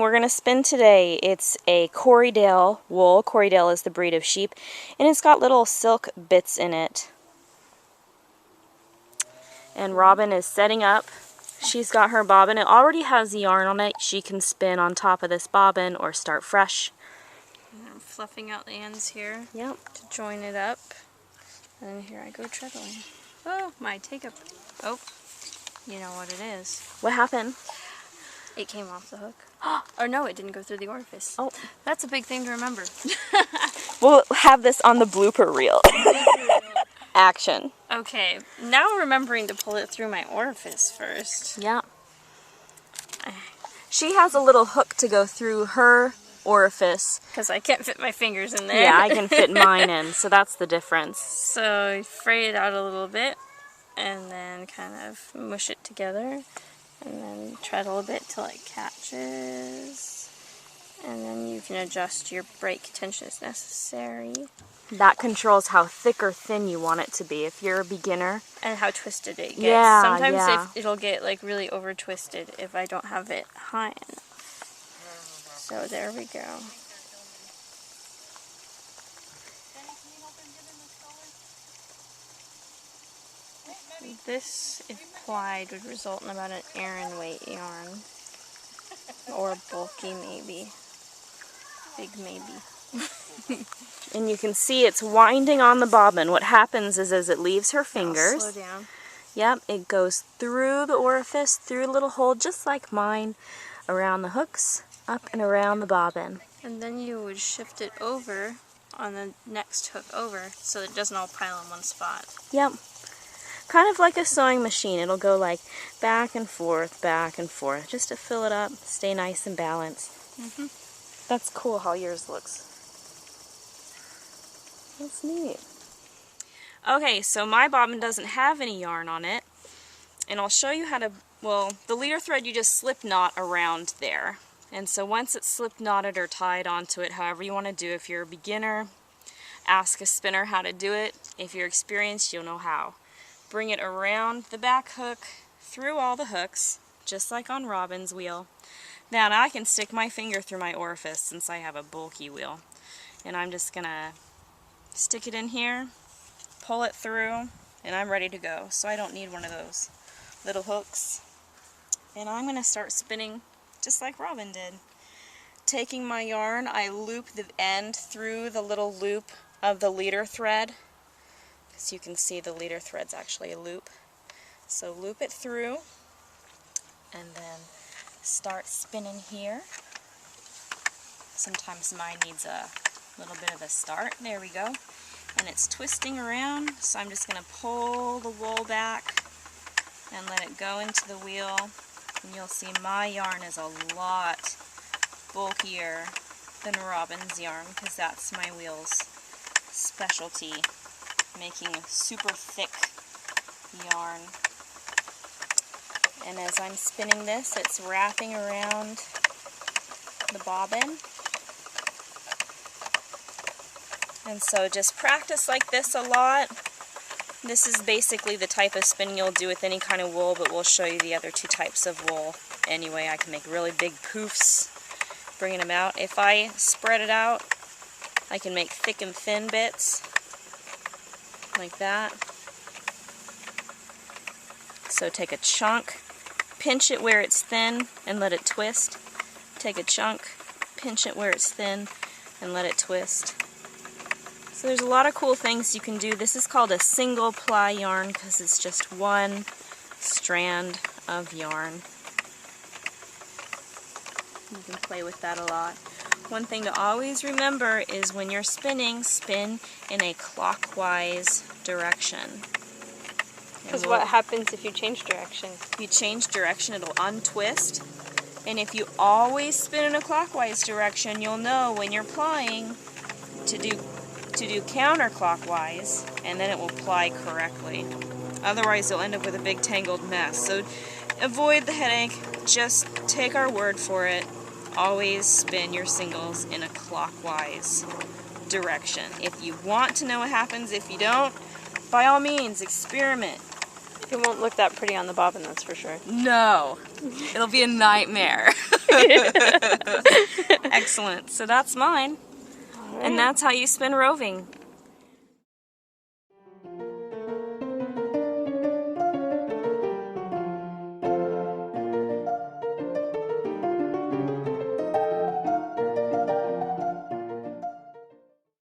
We're going to spin today. It's a Corriedale wool. Corriedale is the breed of sheep, and it's got little silk bits in it. And Robin is setting up. She's got her bobbin. It already has the yarn on it. She can spin on top of this bobbin or start fresh. And I'm fluffing out the ends here. Yep. To join it up. And here I go treadling. Oh, my take-up. Oh, you know what it is. What happened? It came off the hook. Or no, it didn't go through the orifice. Oh. That's a big thing to remember. We'll have this on the blooper reel. Action. Okay, now remembering to pull it through my orifice first. Yeah. She has a little hook to go through her orifice. Because I can't fit my fingers in there. Yeah, I can fit mine in, so that's the difference. So you fray it out a little bit, and then kind of mush it together, and then treadle a bit till it catches, and then you can adjust your break tension as necessary. That controls how thick or thin you want it to be if you're a beginner. And how twisted it gets. Yeah, sometimes yeah. It'll get like really over twisted if I don't have it high enough. So there we go. This, if plied, would result in about an Aran weight yarn. Or bulky maybe. Big maybe. And you can see it's winding on the bobbin. What happens is as it leaves her fingers, Slow down. yep, it goes through the orifice, through a little hole just like mine, around the hooks, up and around the bobbin. And then you would shift it over on the next hook over so it doesn't all pile in one spot. Yep. Kind of like a sewing machine. It'll go like back and forth, just to fill it up, stay nice and balanced. Mm-hmm. That's cool how yours looks. That's neat. Okay, so my bobbin doesn't have any yarn on it, and I'll show you how to, well, the leader thread you just slip knot around there. And so once it's slip knotted or tied onto it, however you want to do, if you're a beginner, ask a spinner how to do it. If you're experienced, you'll know how. Bring it around the back hook, through all the hooks, just like on Robin's wheel. Now I can stick my finger through my orifice since I have a bulky wheel. And I'm just going to stick it in here, pull it through, and I'm ready to go. So I don't need one of those little hooks. And I'm going to start spinning just like Robin did. Taking my yarn, I loop the end through the little loop of the leader thread. Because you can see the leader thread's actually a loop. So loop it through, and then start spinning here. Sometimes mine needs a little bit of a start. There we go. And it's twisting around, so I'm just going to pull the wool back and let it go into the wheel. And you'll see my yarn is a lot bulkier than Robin's yarn, because that's my wheel's specialty, making a super thick yarn. And as I'm spinning this, it's wrapping around the bobbin. And so just practice like this a lot. This is basically the type of spinning you'll do with any kind of wool, but we'll show you the other two types of wool. Anyway, I can make really big poofs, bringing them out. If I spread it out, I can make thick and thin bits, like that. So take a chunk, pinch it where it's thin, and let it twist. Take a chunk, pinch it where it's thin, and let it twist. So there's a lot of cool things you can do. This is called a single ply yarn because it's just one strand of yarn. You can play with that a lot. One thing to always remember is when you're spinning, spin in a clockwise direction. Because what happens if you change direction? If you change direction, it'll untwist. And if you always spin in a clockwise direction, you'll know when you're plying to do counterclockwise, and then it will ply correctly. Otherwise, you'll end up with a big tangled mess. So avoid the headache. Just take our word for it. Always spin your singles in a clockwise direction. If you want to know what happens, if you don't, by all means, experiment. It won't look that pretty on the bobbin, that's for sure. No. It'll be a nightmare. Excellent. So that's mine. All right. And that's how you spin roving.